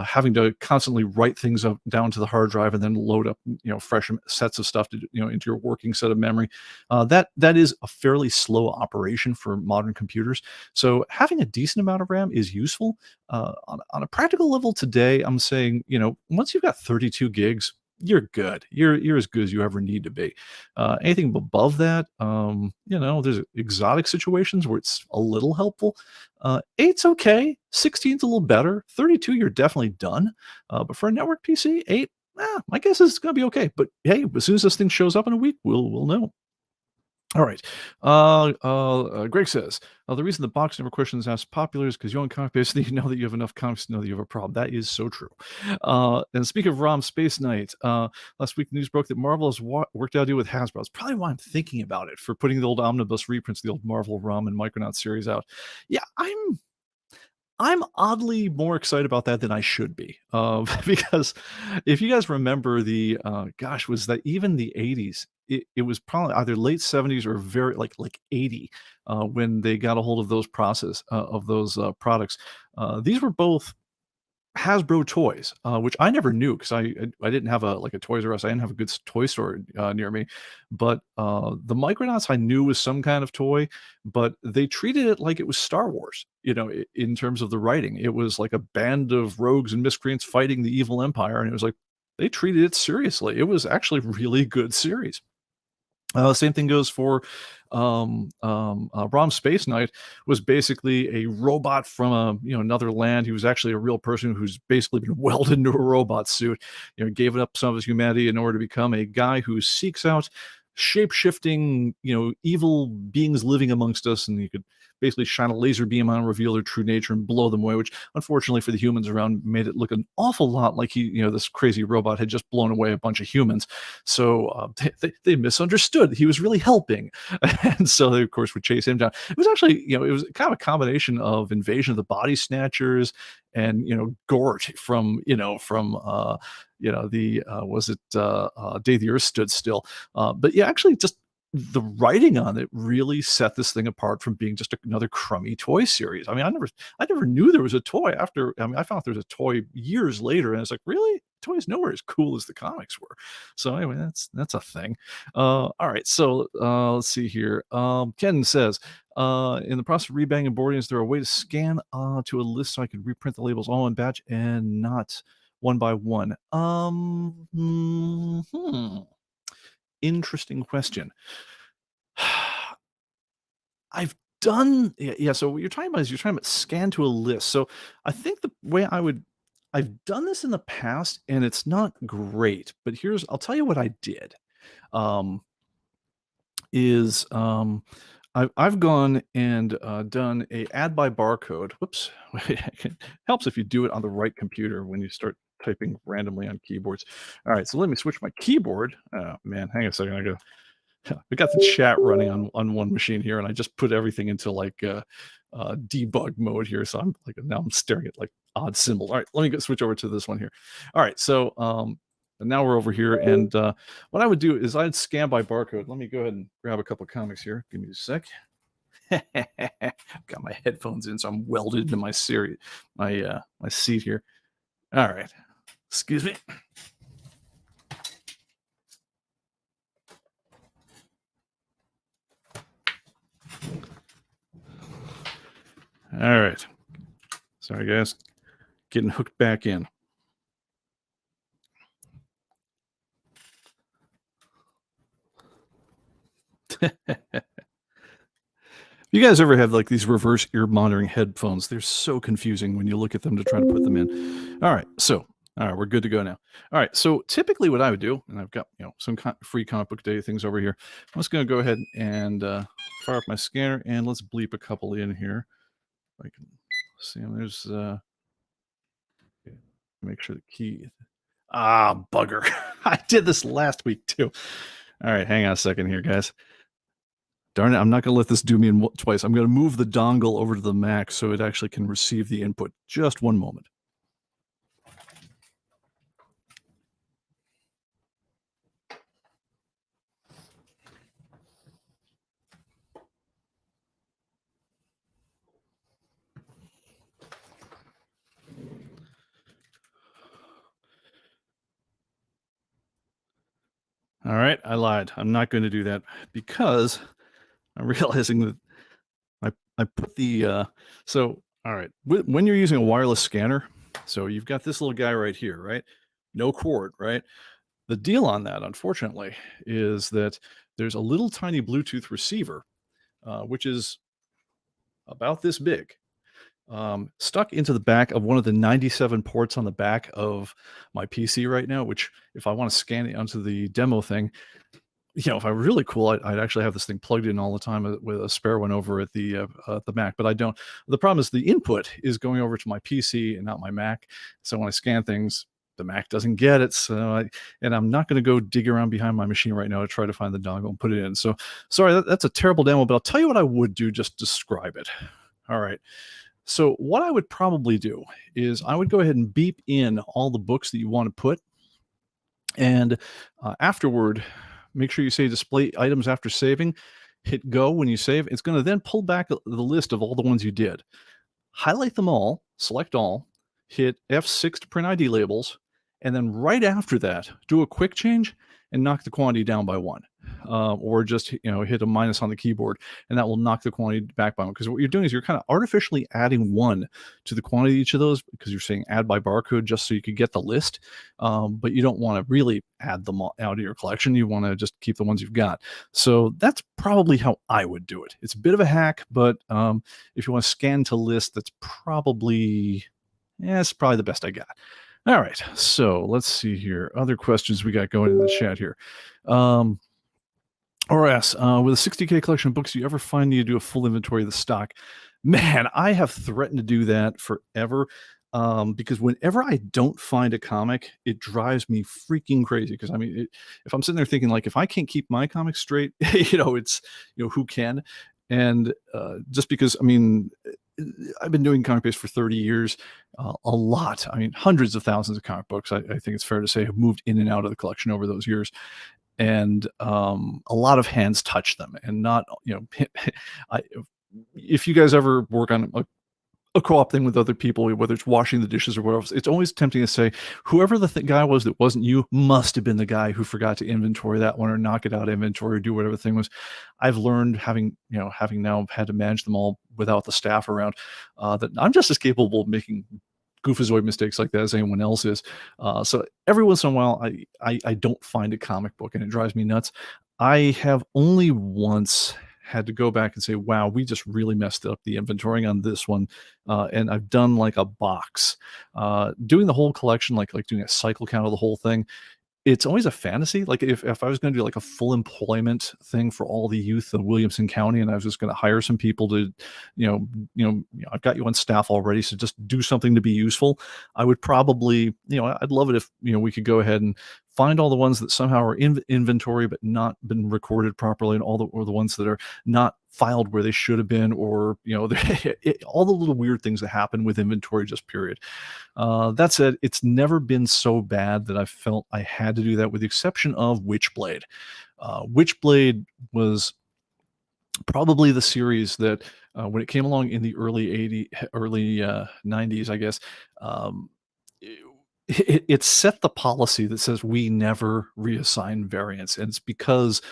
having to constantly write things up down to the hard drive and then load up, fresh sets of stuff to, into your working set of memory. That is a fairly slow operation for modern computers. So having a decent amount of RAM is useful. On a practical level today, I'm saying, once you've got 32 gigs, you're good. You're as good as you ever need to be. Anything above that, there's exotic situations where it's a little helpful. 8's okay. 16's a little better. 32, you're definitely done. But for a network PC, 8, my guess is it's going to be okay. But hey, as soon as this thing shows up in a week, we'll know. All right. Greg says, the reason the box number question is as popular is because you own ComicBase, and you know that you have enough comics to know that you have a problem. That is so true. And speaking of ROM Space Night, last week the news broke that Marvel has worked out a deal with Hasbro. That's probably why I'm thinking about it, for putting the old omnibus reprints of the old Marvel ROM and Micronauts series out. Yeah, I'm oddly more excited about that than I should be, because if you guys remember was that even the 80s, it was probably either late 70s or very like 80 when they got a hold of those products. These were both Hasbro toys, which I never knew because I didn't have a Toys R Us. I didn't have a good toy store near me. But the Micronauts I knew was some kind of toy, but they treated it like it was Star Wars. In terms of the writing, it was like a band of rogues and miscreants fighting the evil empire, and it was like they treated it seriously. It was actually a really good series. Same thing goes for Rom Space Knight was basically a robot from another land. He was actually a real person who's basically been welded into a robot suit. Gave up some of his humanity in order to become a guy who seeks out shape-shifting, evil beings living amongst us, and you could basically shine a laser beam on, reveal their true nature, and blow them away. Which, unfortunately for the humans around, made it look an awful lot like this crazy robot had just blown away a bunch of humans. So they misunderstood. He was really helping, and so they, of course, would chase him down. It was actually, it was kind of a combination of Invasion of the Body Snatchers and Gort from the was it Day the Earth Stood Still. But yeah, actually, just the writing on it really set this thing apart from being just another crummy toy series. I mean, I never knew there was a toy after. I mean, I found there was a toy years later, and it's like, really, toys nowhere as cool as the comics were. So anyway, that's a thing. All right, so let's see here. Ken says, in the process of rebanging and boarding, is there a way to scan to a list so I can reprint the labels all in batch and not one by one? Interesting question. I've done yeah, so what you're talking about scan to a list. So I think the way I've done this in the past and it's not great, but I'll tell you what I did. Um, is I've gone and done a add by barcode. Whoops. It helps if you do it on the right computer when you start typing randomly on keyboards. All right, so let me switch my keyboard. Oh man, hang on a second. I got the chat running on one machine here, and I just put everything into like debug mode here. So I'm like now I'm staring at like odd symbols. All right, let me switch over to this one here. All right, so and now we're over here, and what I would do is I'd scan by barcode. Let me go ahead and grab a couple of comics here. Give me a sec. Got my headphones in, so I'm welded into my my seat here. All right, excuse me. All right. Sorry, guys. Getting hooked back in. You guys ever have like these reverse ear monitoring headphones? They're so confusing when you look at them to try to put them in. All right. So, all right, we're good to go now. All right. So typically what I would do, and I've got, some free comic book day things over here. I'm just going to go ahead and fire up my scanner and let's bleep a couple in here. I can see them. There's, make sure the key. Ah, bugger. I did this last week too. All right. Hang on a second here, guys. Darn it, I'm not going to let this do me in twice. I'm going to move the dongle over to the Mac so it actually can receive the input. Just one moment. All right, I lied. I'm not going to do that because I'm realizing that I put the so all right, when you're using a wireless scanner, so you've got this little guy right here, right? No cord, right? The deal on that, unfortunately, is that there's a little tiny Bluetooth receiver, which is about this big, stuck into the back of one of the 97 ports on the back of my PC right now, which if I want to scan it onto the demo thing, if I were really cool, I'd actually have this thing plugged in all the time with a spare one over at the Mac, but I don't. The problem is the input is going over to my PC and not my Mac. So when I scan things, the Mac doesn't get it. So I'm not going to go dig around behind my machine right now to try to find the dongle and put it in. So sorry, that's a terrible demo, but I'll tell you what I would do. Just describe it. All right. So what I would probably do is I would go ahead and beep in all the books that you want to put. And afterward, make sure you say display items after saving. Hit go when you save. It's going to then pull back the list of all the ones you did. Highlight them all, select all, hit F6 to print ID labels, and then right after that, do a quick change and knock the quantity down by 1. Or just hit a minus on the keyboard, and that will knock the quantity back by 1. Because what you're doing is you're kind of artificially adding 1 to the quantity of each of those, because you're saying add by barcode just so you could get the list. But you don't want to really add them all out of your collection. You want to just keep the ones you've got. So that's probably how I would do it. It's a bit of a hack, but if you want to scan to list, that's probably it's probably the best I got. All right, so let's see here. Other questions we got going in the chat here. RS, with a 60K collection of books, do you ever find you do a full inventory of the stock? Man, I have threatened to do that forever, because whenever I don't find a comic, it drives me freaking crazy. Because I mean, if I'm sitting there thinking like, if I can't keep my comics straight, it's who can? And just because, I mean, I've been doing ComicBase for 30 years, a lot. I mean, hundreds of thousands of comic books. I think it's fair to say have moved in and out of the collection over those years. And a lot of hands touch them, and not if you guys ever work on a co-op thing with other people, whether it's washing the dishes or whatever, it's always tempting to say, whoever the guy was that wasn't you must have been the guy who forgot to inventory that one, or knock it out of inventory, or do whatever the thing was. I've learned, having now had to manage them all without the staff around, that I'm just as capable of making goofazoid mistakes like that as anyone else is. So every once in a while, I don't find a comic book, and it drives me nuts. I have only once had to go back and say, wow, we just really messed up the inventorying on this one. And I've done like a box. Doing the whole collection, like doing a cycle count of the whole thing, it's always a fantasy. Like if I was going to do like a full employment thing for all the youth of Williamson County, and I was just going to hire some people to, I've got you on staff already, so just do something to be useful. I would probably, I'd love it if, we could go ahead and find all the ones that somehow are in inventory but not been recorded properly, and or the ones that are not filed where they should have been, or all the little weird things that happen with inventory, just period. That said, it's never been so bad that I felt I had to do that, with the exception of Witchblade. Witchblade was probably the series that when it came along in the early 90s, I guess, it set the policy that says we never reassign variants. And it's because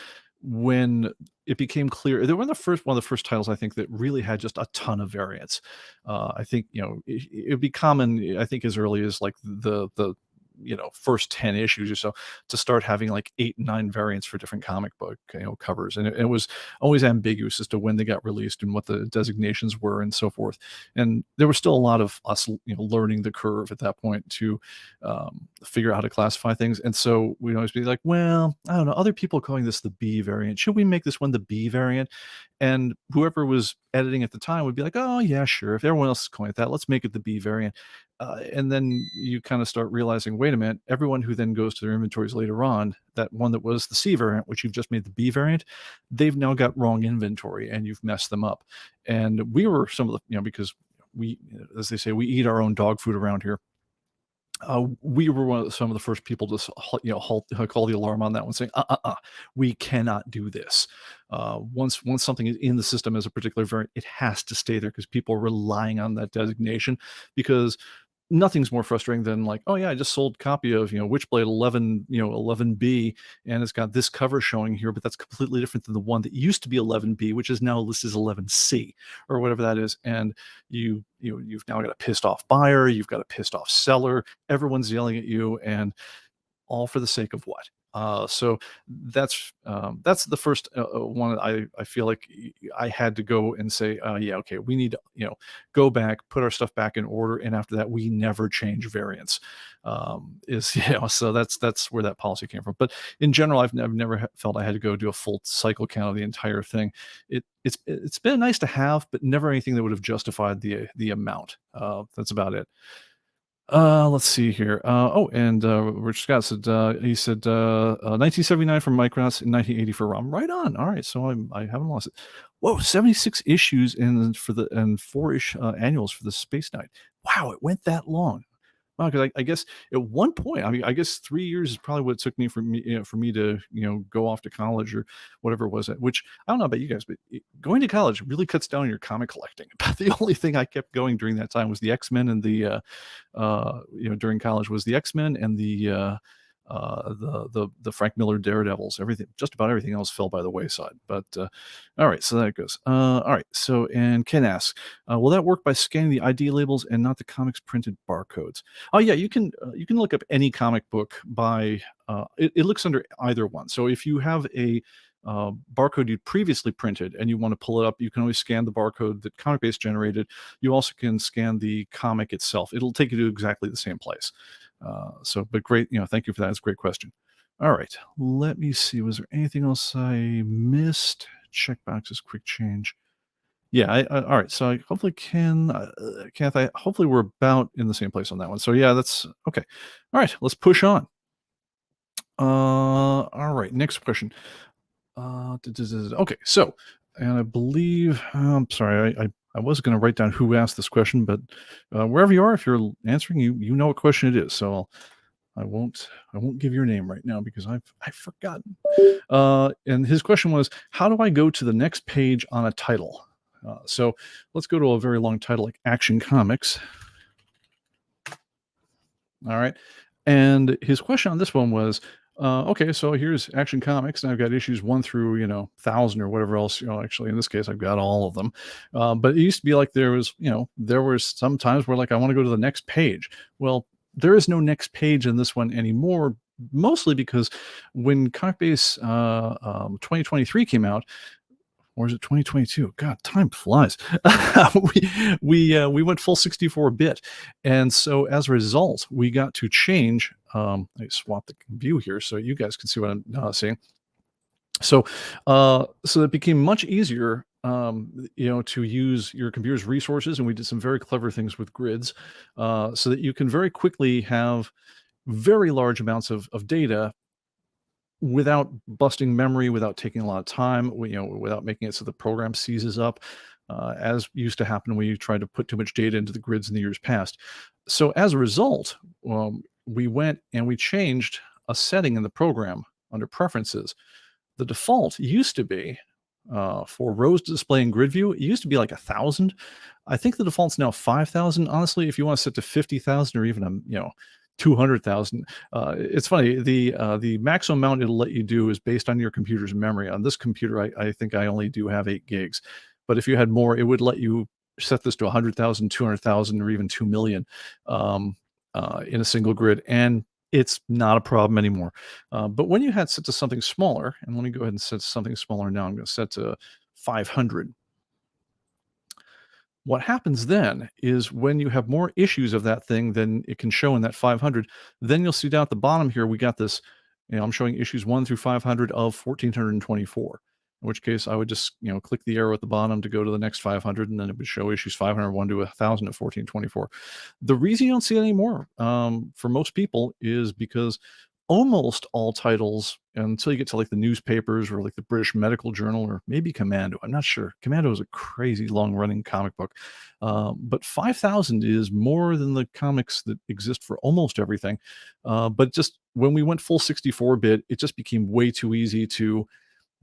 when it became clear, they were one of the first titles, I think, that really had just a ton of variants. I think it'd be common, I think, as early as like the first 10 issues or so, to start having like 8, 9 variants for different comic book covers, and it was always ambiguous as to when they got released and what the designations were and so forth. And there was still a lot of us learning the curve at that point to figure out how to classify things. And so we'd always be like, well, I don't know, other people are calling this the B variant, should we make this one the B variant? And whoever was editing at the time would be like, oh yeah, sure, if everyone else is calling it that, let's make it the B variant. And then you kind of start realizing, wait a minute, everyone who then goes to their inventories later on, that one that was the C variant, which you've just made the B variant, they've now got wrong inventory, and you've messed them up. And we were some of the, because we, as they say, we eat our own dog food around here. We were some of the first people to call the alarm on that one, saying, we cannot do this. Once something is in the system as a particular variant, it has to stay there, because people are relying on that designation. Because nothing's more frustrating than like, oh yeah, I just sold a copy of Witchblade 11B, and it's got this cover showing here, but that's completely different than the one that used to be 11B, which is now listed as 11C or whatever that is. And you've now got a pissed off buyer, you've got a pissed off seller, everyone's yelling at you, and all for the sake of what? So that's the first one. I feel like I had to go and say, yeah, okay, we need to go back, put our stuff back in order, and after that, we never change variants. So that's where that policy came from. But in general, I've never felt I had to go do a full cycle count of the entire thing. It's been nice to have, but never anything that would have justified the amount. That's about it. Let's see here. And Rich Scott said, 1979 for Micronauts and 1980 for ROM. Right on. All right, so I haven't lost it. Whoa, 76 issues and 4-ish annuals for the Space Knight. Wow, it went that long. Wow, because I guess at one point, I guess 3 years is probably what it took me for me to go off to college or whatever it was. Which I don't know about you guys, but going to college really cuts down your comic collecting. But the only thing I kept going during that time was the X-Men, and the during college was the X-Men and the the Frank Miller Daredevils. Everything, just about everything else, fell by the wayside. But all right, so that goes. All right, so and Ken asks, will that work by scanning the ID labels and not the comics printed barcodes? Oh yeah, you can look up any comic book by it looks under either one. So if you have a barcode you'd previously printed and you want to pull it up, you can always scan the barcode that ComicBase generated. You also can scan the comic itself. It'll take you to exactly the same place. But great, thank you for that. It's a great question. All right, let me see. Was there anything else I missed? Checkboxes, quick change. Yeah, all right. So I hopefully Kath, hopefully we're about in the same place on that one. So yeah, that's okay. All right, let's push on. All right, next question. Okay, so, and I believe, I'm sorry, I was going to write down who asked this question, but wherever you are, if you're answering, you know what question it is. So I won't give your name right now because I've forgotten. And his question was, how do I go to the next page on a title? So let's go to a very long title like Action Comics. All right. And his question on this one was, okay, so here's Action Comics, and I've got issues 1 through 1,000 or whatever else. Actually, in this case, I've got all of them. But it used to be like there was some times where like I want to go to the next page. Well, there is no next page in this one anymore. Mostly because when ComicBase 2023 came out, or is it 2022? God, time flies. we went full 64-bit, and so as a result, we got to change. I swap the view here so you guys can see what I'm saying. So it became much easier, to use your computer's resources, and we did some very clever things with grids, so that you can very quickly have very large amounts of data without busting memory, without taking a lot of time, without making it so the program seizes up, as used to happen when you tried to put too much data into the grids in the years past. So as a result, we went and we changed a setting in the program under preferences. The default used to be for rows to display in grid view, it used to be like 1,000. I think the default's now 5,000. Honestly, if you want to set to 50,000 or even 200,000. It's funny. The maximum amount it'll let you do is based on your computer's memory. On this computer, I think I only do have 8 gigs. But if you had more, it would let you set this to 100,000, 200,000, or even 2 million in a single grid. And it's not a problem anymore. But when you had set to something smaller, and let me go ahead and set something smaller now. I'm going to set to 500. What happens then is when you have more issues of that thing than it can show in that 500, then you'll see down at the bottom here, we got this, I'm showing issues 1 through 500 of 1,424, in which case I would just, click the arrow at the bottom to go to the next 500, and then it would show issues 501 to 1,000 of 1,424. The reason you don't see it anymore for most people is because almost all titles, until you get to like the newspapers or like the British Medical Journal or maybe Commando, I'm not sure. Commando is a crazy long running comic book. But 5,000 is more than the comics that exist for almost everything. But just when we went full 64-bit, it just became way too easy to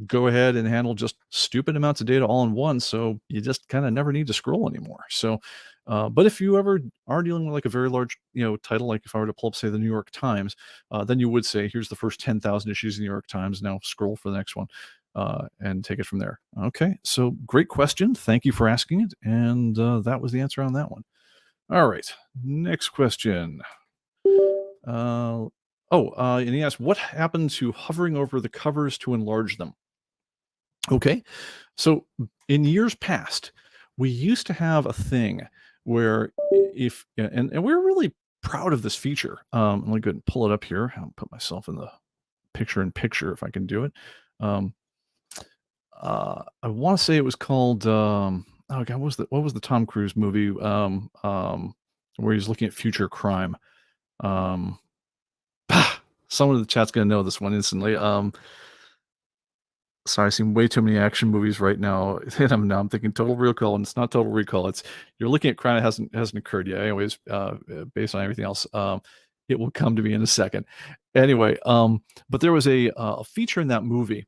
go ahead and handle just stupid amounts of data all in one. So you just kind of never need to scroll anymore. So, but if you ever are dealing with like a very large, title, like if I were to pull up, say, the New York Times, then you would say, here's the first 10,000 issues of the New York Times. Now scroll for the next one and take it from there. Okay. So great question. Thank you for asking it. And that was the answer on that one. All right. Next question. And he asked, what happened to hovering over the covers to enlarge them? Okay. So in years past, we used to have a thing where and we're really proud of this feature. Let me go ahead and pull it up here. I'll put myself in the picture if I can do it. I want to say it was called oh God, what was the Tom Cruise movie where he's looking at future crime? Someone in the chat's gonna know this one instantly. Sorry, I've seen way too many action movies right now. And I'm thinking Total Recall, and it's not Total Recall. It's you're looking at crime that hasn't occurred yet. Anyways, based on everything else, it will come to me in a second. Anyway, but there was a feature in that movie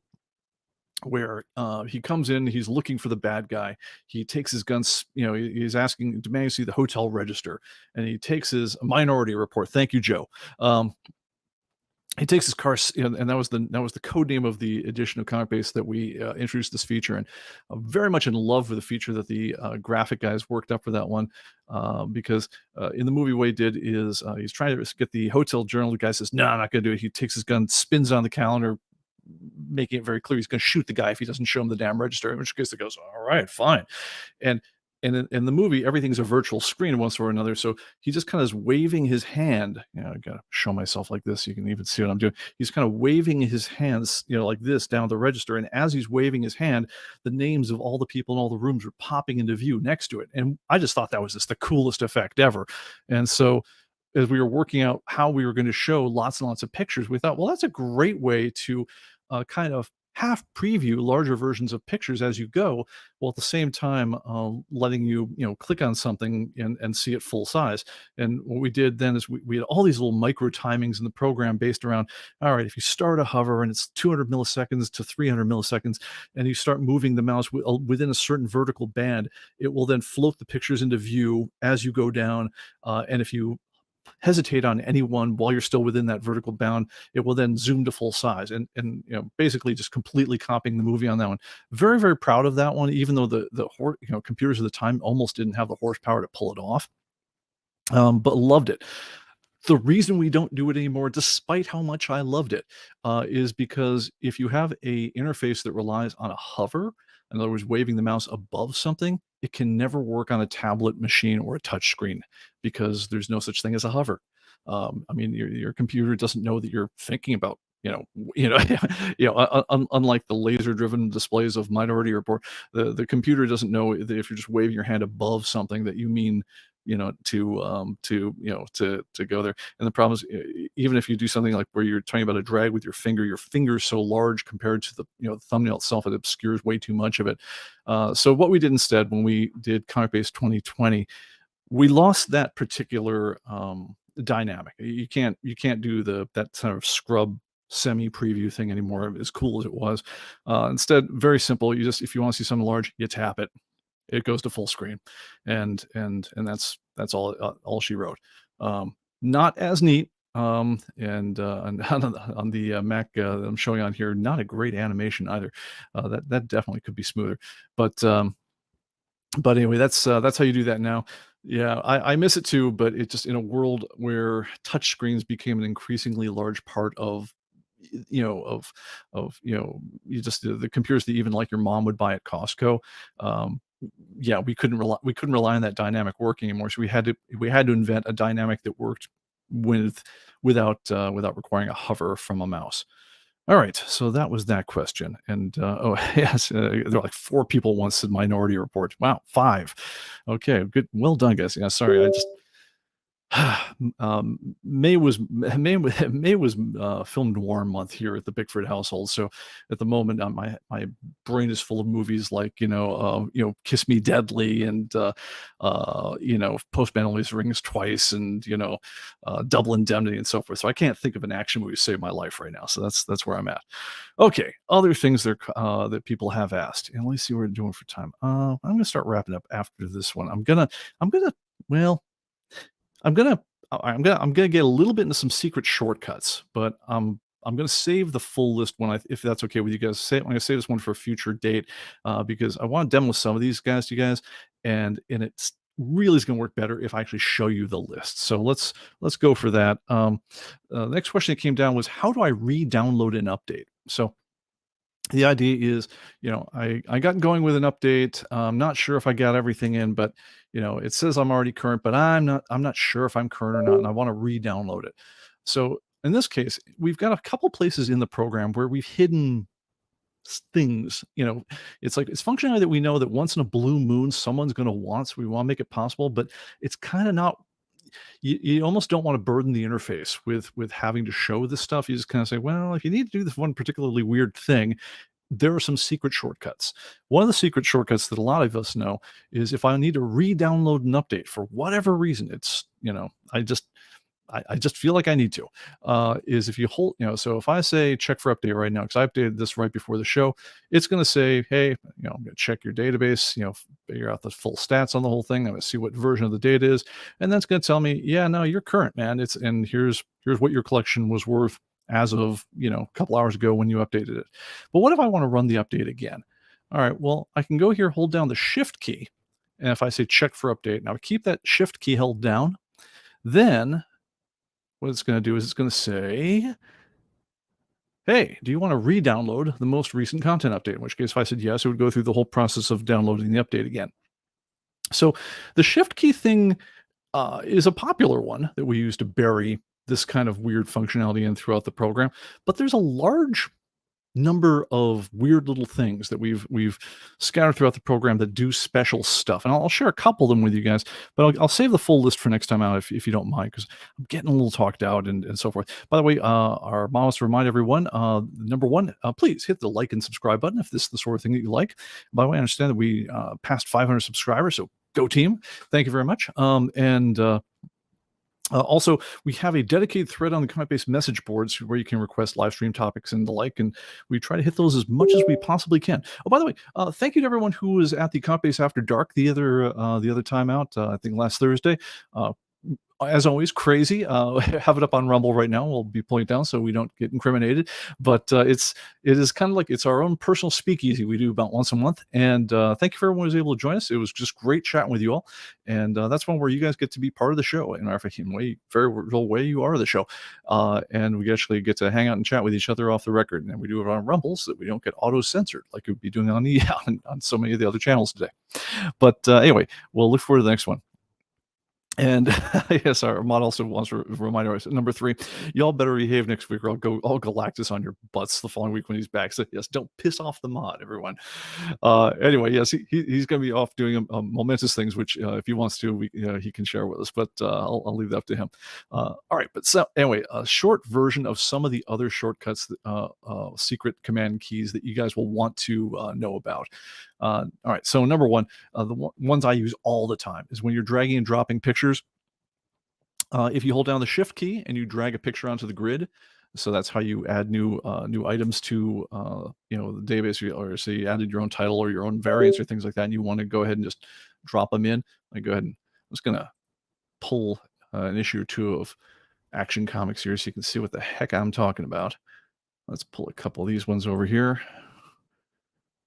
where he comes in, he's looking for the bad guy. He takes his guns, he's demanding to see the hotel register, and he takes his Minority Report. Thank you, Joe. he takes his car, and that was the code name of the edition of ComicBase that we introduced this feature. And I'm very much in love with the feature that the graphic guys worked up for that one, because in the movie, what he did is he's trying to get the hotel journal. The guy says, "No, I'm not going to do it." He takes his gun, spins on the calendar, making it very clear he's going to shoot the guy if he doesn't show him the damn register. In which case, it goes, "All right, fine." And in the movie, everything's a virtual screen of one sort or another. So he just kind of is waving his hand. I gotta show myself like this. You can even see what I'm doing. He's kind of waving his hands, like this down the register. And as he's waving his hand, the names of all the people in all the rooms are popping into view next to it. And I just thought that was just the coolest effect ever. And so as we were working out how we were going to show lots and lots of pictures, we thought, well, that's a great way to kind of half preview larger versions of pictures as you go, while at the same time letting you, click on something and see it full size. And what we did then is we had all these little micro timings in the program based around, all right, if you start a hover and it's 200 milliseconds to 300 milliseconds, and you start moving the mouse within a certain vertical band, it will then float the pictures into view as you go down. And if you hesitate on any one while you're still within that vertical bound, it will then zoom to full size, and basically just completely copying the movie on that one. Very, very proud of that one, even though the computers at the time almost didn't have the horsepower to pull it off. But loved it. The reason we don't do it anymore, despite how much I loved it, is because if you have a interface that relies on a hover, in other words, waving the mouse above something, it can never work on a tablet machine or a touch screen because there's no such thing as a hover. I mean, your computer doesn't know that you're thinking about, unlike the laser-driven displays of Minority Report, the computer doesn't know that if you're just waving your hand above something that you mean, to go there. And the problem is, even if you do something like where you're talking about a drag with your finger's so large compared to the thumbnail itself, it obscures way too much of it. So what we did instead when we did ComicBase 2020, we lost that particular dynamic. You can't do that sort of scrub semi preview thing anymore, as cool as it was. Instead, very simple. If you want to see something large, you tap it, it goes to full screen, and that's all she wrote. Not as neat. And on the Mac that I'm showing on here, not a great animation either. That definitely could be smoother, but anyway, that's how you do that now. Yeah, I miss it too, but it just, in a world where touch screens became an increasingly large part of, you just the computers that even like your mom would buy at Costco. Yeah, we couldn't rely on that dynamic working anymore. So we had to invent a dynamic that worked without requiring a hover from a mouse. All right, so that was that question. And oh yes, there were like 4 people once said Minority Report. Wow, 5. Okay, good, well done, guys. Yeah, sorry, I just May was film noir month here at the Bickford household. So at the moment, my brain is full of movies like Kiss Me Deadly, and Postman Always Rings Twice, and Double Indemnity and so forth. So I can't think of an action movie to save my life right now. So that's where I'm at. Okay, other things that people have asked, and let's see what we're doing for time. I'm gonna start wrapping up after this one. Well. I'm gonna get a little bit into some secret shortcuts, but I'm gonna save the full list if that's okay with you guys. I'm gonna save this one for a future date, because I want to demo some of these guys to you guys, and it's really is gonna work better if I actually show you the list. So let's go for that. The next question that came down was, how do I re-download an update? So the idea is, I got going with an update. I'm not sure if I got everything in, but it says I'm already current, but I'm not sure if I'm current or not, and I want to re-download it. So in this case, we've got a couple places in the program where we've hidden things. It's like, it's functionality that we know that once in a blue moon someone's going to want, so we want to make it possible, but it's kind of not. You almost don't want to burden the interface with having to show this stuff. You just kind of say, well, if you need to do this one particularly weird thing, there are some secret shortcuts. One of the secret shortcuts that a lot of us know is, if I need to re-download an update for whatever reason, it's, I just feel like I need to, is if you hold, so if I say check for update right now, because I updated this right before the show, it's going to say, hey, I'm going to check your database, figure out the full stats on the whole thing. I'm going to see what version of the data is. And that's going to tell me, yeah, no, you're current, man. And here's what your collection was worth as of, a couple hours ago when you updated it. But what if I want to run the update again? All right, well, I can go here, hold down the shift key. And if I say check for update, now keep that shift key held down. Then what it's going to do is it's going to say, hey, do you want to re-download the most recent content update? In which case, if I said yes, it would go through the whole process of downloading the update again. So the shift key thing is a popular one that we use to bury this kind of weird functionality in throughout the program. But there's a large number of weird little things that we've scattered throughout the program that do special stuff, and I'll share a couple of them with you guys, but I'll save the full list for next time out if you don't mind, because I'm getting a little talked out and so forth. By the way, our mom wants to remind everyone, number one, please hit the like and subscribe button if this is the sort of thing that you like. By the way, I understand that we passed 500 subscribers, so go team. Thank you very much. Also, we have a dedicated thread on the ComicBase message boards where you can request live stream topics and the like, and we try to hit those as much as we possibly can. Oh, by the way, thank you to everyone who was at the ComicBase After Dark the other time out. I think last Thursday. As always, crazy. Have it up on Rumble right now. We'll be pulling it down so we don't get incriminated. But it is kind of like it's our own personal speakeasy we do about once a month. And thank you for everyone who was able to join us. It was just great chatting with you all. And that's one where you guys get to be part of the show in our very real way. You are the show, and we actually get to hang out and chat with each other off the record. And we do it on Rumble so that we don't get auto censored like we'd be doing on so many of the other channels today. But anyway, we'll look forward to the next one. And yes, our mod also wants to remind us, number 3, y'all better behave next week or I'll go all Galactus on your butts the following week when he's back. So yes, don't piss off the mod, everyone. Anyway, yes, he's going to be off doing momentous things, which if he wants to, he can share with us, but I'll leave that up to him. All right, but so anyway, a short version of some of the other shortcuts, secret command keys that you guys will want to know about. All right, so number 1, the ones I use all the time is when you're dragging and dropping pictures. If you hold down the shift key and you drag a picture onto the grid, so that's how you add new items to the database, or say you added your own title or your own variants or things like that, and you want to go ahead and just drop them in. I go ahead and I'm just gonna pull an issue or two of Action Comics here so you can see what the heck I'm talking about. Let's pull a couple of these ones over here.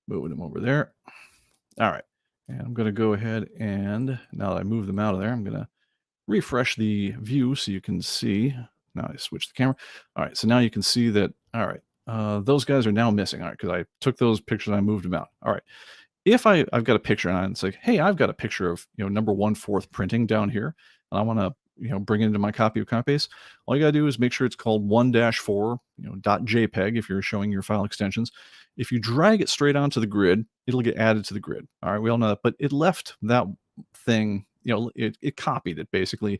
Moving them over there. All right. And I'm going to go ahead and now that I move them out of there, I'm going to refresh the view so you can see. Now I switch the camera. All right. So now you can see that. All right. Those guys are now missing. All right. Because I took those pictures and I moved them out. All right. If I've got a picture and it's like, hey, I've got a picture of, number 1/4 printing down here, and I want to, bring it into my copy of ComicBase, all you got to do is make sure it's called 1-4, .jpeg if you're showing your file extensions. If you drag it straight onto the grid, it'll get added to the grid. All right, we all know that, but it left that thing, it copied it basically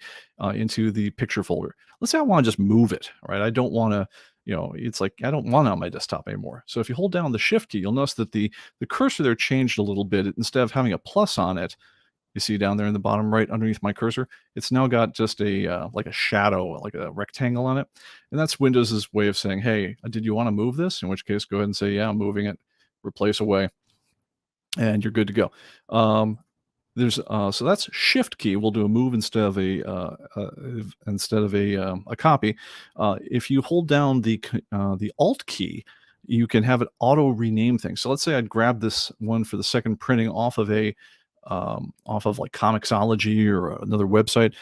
into the picture folder. Let's say I want to just move it, right? I don't want to, it's like I don't want it on my desktop anymore. So if you hold down the shift key, you'll notice that the cursor there changed a little bit. Instead of having a plus on it, you see down there in the bottom right underneath my cursor, it's now got just a like a shadow, like a rectangle on it. And that's Windows's way of saying, hey, did you want to move this? In which case, go ahead and say, yeah, I'm moving it, replace away, and you're good to go. There's so that's shift key. We'll do a move instead of a copy. If you hold down the alt key, you can have it auto rename things. So let's say I'd grab this one for the second printing off of like Comixology or another website.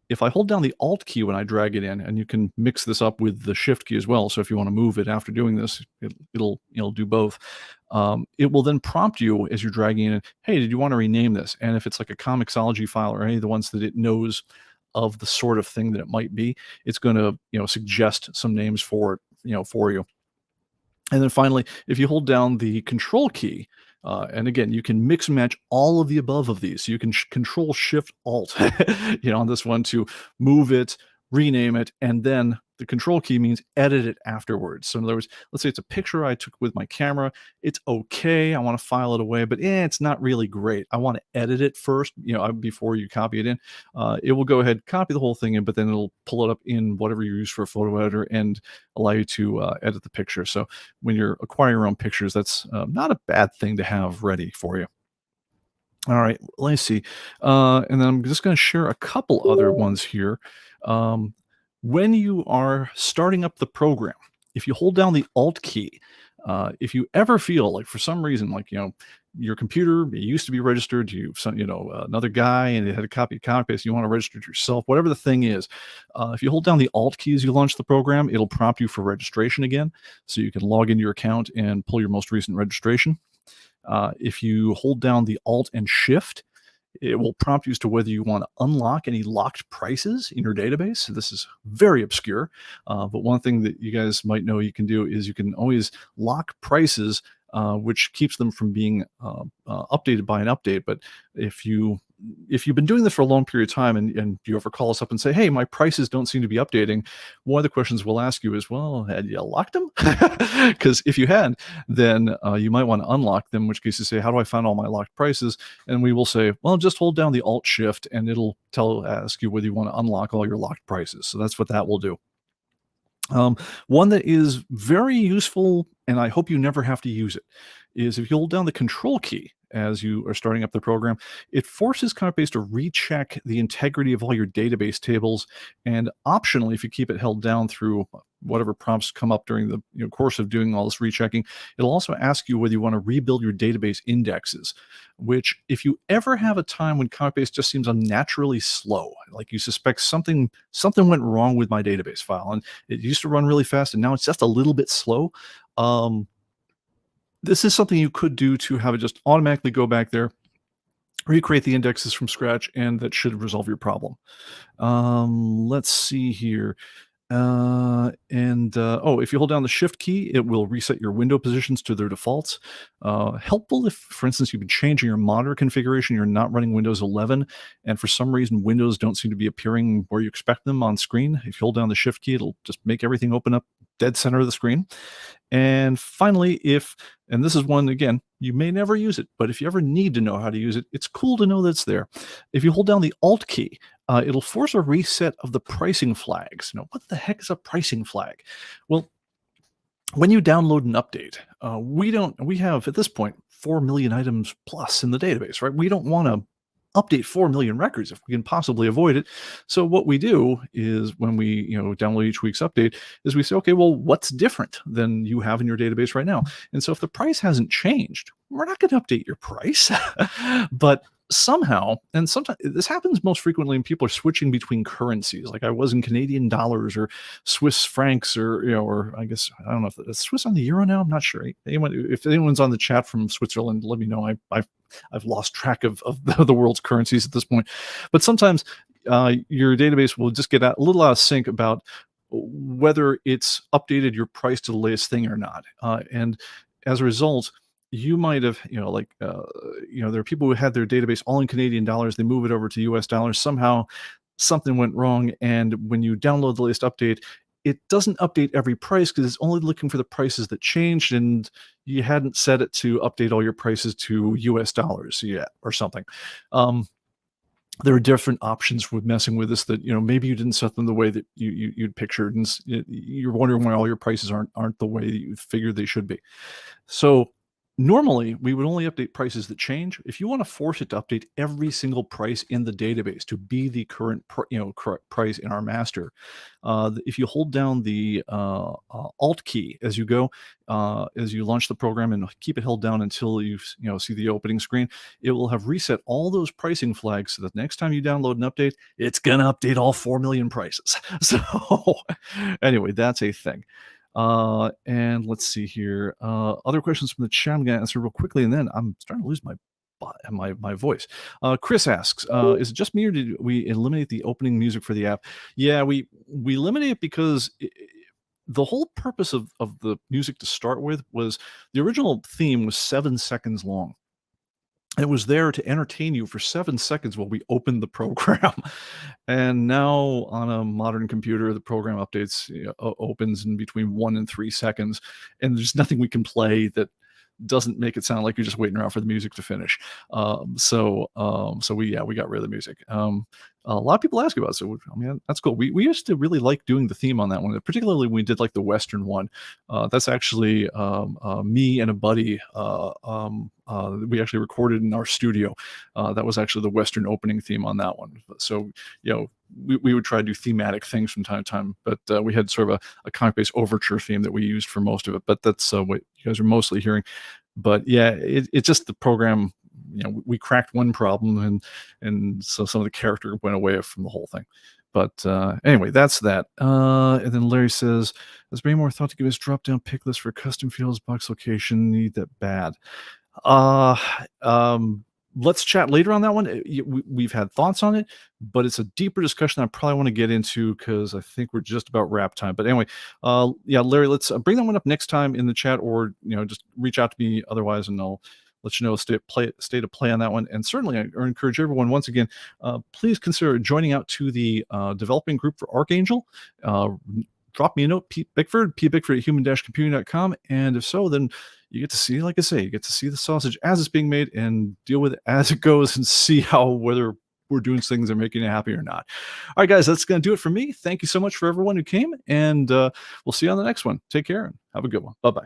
If I hold down the alt key when I drag it in, and you can mix this up with the shift key as well. So if you want to move it after doing this, it'll do both. It will then prompt you as you're dragging in, hey, did you want to rename this? And if it's like a Comixology file or any of the ones that it knows of the sort of thing that it might be, it's going to suggest some names for it, for you. And then finally, if you hold down the control key, and again, you can mix and match all of the above of these. So you can control shift alt, on this one to move it, rename it, and then the control key means edit it afterwards. So in other words, let's say it's a picture I took with my camera. It's okay. I want to file it away, but it's not really great. I want to edit it first, before you copy it in. It will go ahead, copy the whole thing in, but then it'll pull it up in whatever you use for a photo editor and allow you to edit the picture. So when you're acquiring your own pictures, that's not a bad thing to have ready for you. All right, let's see. And then I'm just going to share a couple other ones here. When you are starting up the program, if you hold down the Alt key, if you ever feel like for some reason, like, your computer, it used to be registered to some, another guy and it had a copy of ComicBase, you want to register it yourself, whatever the thing is, if you hold down the Alt key as you launch the program, it'll prompt you for registration again. So you can log into your account and pull your most recent registration. If you hold down the Alt and Shift, it will prompt you as to whether you want to unlock any locked prices in your database. This is very obscure, but one thing that you guys might know you can do is you can always lock prices, which keeps them from being updated by an update. But if you've been doing this for a long period of time and you ever call us up and say, hey, my prices don't seem to be updating, one of the questions we'll ask you is, well, had you locked them? Because if you had, then you might want to unlock them, in which case you say, how do I find all my locked prices? And we will say, well, just hold down the Alt Shift and it'll ask you whether you want to unlock all your locked prices. So that's what that will do. One that is very useful, and I hope you never have to use it, is if you hold down the Control key as you are starting up the program, it forces ComicBase to recheck the integrity of all your database tables. And optionally, if you keep it held down through whatever prompts come up during the course of doing all this rechecking, it'll also ask you whether you want to rebuild your database indexes, which if you ever have a time when ComicBase just seems unnaturally slow, like you suspect something went wrong with my database file, and it used to run really fast and now it's just a little bit slow, this is something you could do to have it just automatically go back there, recreate the indexes from scratch, and that should resolve your problem. Let's see here. If you hold down the Shift key, it will reset your window positions to their defaults. Helpful if, for instance, you've been changing your monitor configuration, you're not running Windows 11, and for some reason Windows don't seem to be appearing where you expect them on screen. If you hold down the Shift key, it'll just make everything open up dead center of the screen. And finally, and this is one, again, you may never use it, but if you ever need to know how to use it, it's cool to know that it's there. If you hold down the Alt key, it'll force a reset of the pricing flags. Now, what the heck is a pricing flag? Well, when you download an update, we have at this point 4 million items plus in the database, right? We don't want to update 4 million records if we can possibly avoid it. So what we do is when we download each week's update is we say, okay, well, what's different than you have in your database right now? And so if the price hasn't changed, we're not going to update your price. But somehow, and sometimes this happens most frequently when people are switching between currencies, like I was in Canadian dollars or Swiss francs, or I guess, I don't know if it's Swiss on the euro now. I'm not sure. If anyone's on the chat from Switzerland, let me know. I've lost track of the world's currencies at this point. But sometimes your database will just get a little out of sync about whether it's updated your price to the latest thing or not. And as a result, you might have, there are people who had their database all in Canadian dollars. They move it over to US dollars. Somehow something went wrong. And when you download the latest update, it doesn't update every price because it's only looking for the prices that changed, and you hadn't set it to update all your prices to US dollars yet or something. There are different options with messing with this that, maybe you didn't set them the way that you'd pictured, and you're wondering why all your prices aren't the way that you figured they should be. So normally, we would only update prices that change. If you want to force it to update every single price in the database to be the current correct price in our master, if you hold down the Alt key as you go, as you launch the program and keep it held down until you see the opening screen, it will have reset all those pricing flags so that next time you download an update, it's going to update all 4 million prices. So anyway, that's a thing. And let's see here. Other questions from the chat I'm going to answer real quickly, and then I'm starting to lose my voice. Chris asks, is it just me or did we eliminate the opening music for the app? Yeah, we eliminate it because the whole purpose of the music to start with was the original theme was 7 seconds long. It was there to entertain you for 7 seconds while we opened the program. And now on a modern computer, the program updates, opens in between 1 and 3 seconds. And there's nothing we can play that doesn't make it sound like you're just waiting around for the music to finish. So we got rid of the music. A lot of people ask about it, so I mean, that's cool. We used to really like doing the theme on that one, particularly when we did like the Western one. That's actually me and a buddy we actually recorded in our studio. That was actually the Western opening theme on that one. So, we would try to do thematic things from time to time, but we had sort of a comic-based overture theme that we used for most of it. But that's what you guys are mostly hearing. But yeah, it's just the program. We cracked one problem, and so some of the character went away from the whole thing. But anyway, that's that. And then Larry says, "Has been more thought to give us drop-down pick list for custom fields, box location? Need that bad." Uh, um, let's chat later on that one. We've had thoughts on it, but it's a deeper discussion I probably want to get into because I think we're just about wrap time. But anyway, yeah, Larry, let's bring that one up next time in the chat, or just reach out to me otherwise, and I'll let you know state of play on that one. And certainly, I encourage everyone once again, please consider joining out to the developing group for Archangel. Drop me a note, Pete Bickford, pbickford@human-computing.com. And if so, then you get to see, like I say, you get to see the sausage as it's being made and deal with it as it goes and see whether we're doing things that are making you happy or not. All right, guys, that's going to do it for me. Thank you so much for everyone who came, and we'll see you on the next one. Take care and have a good one. Bye-bye.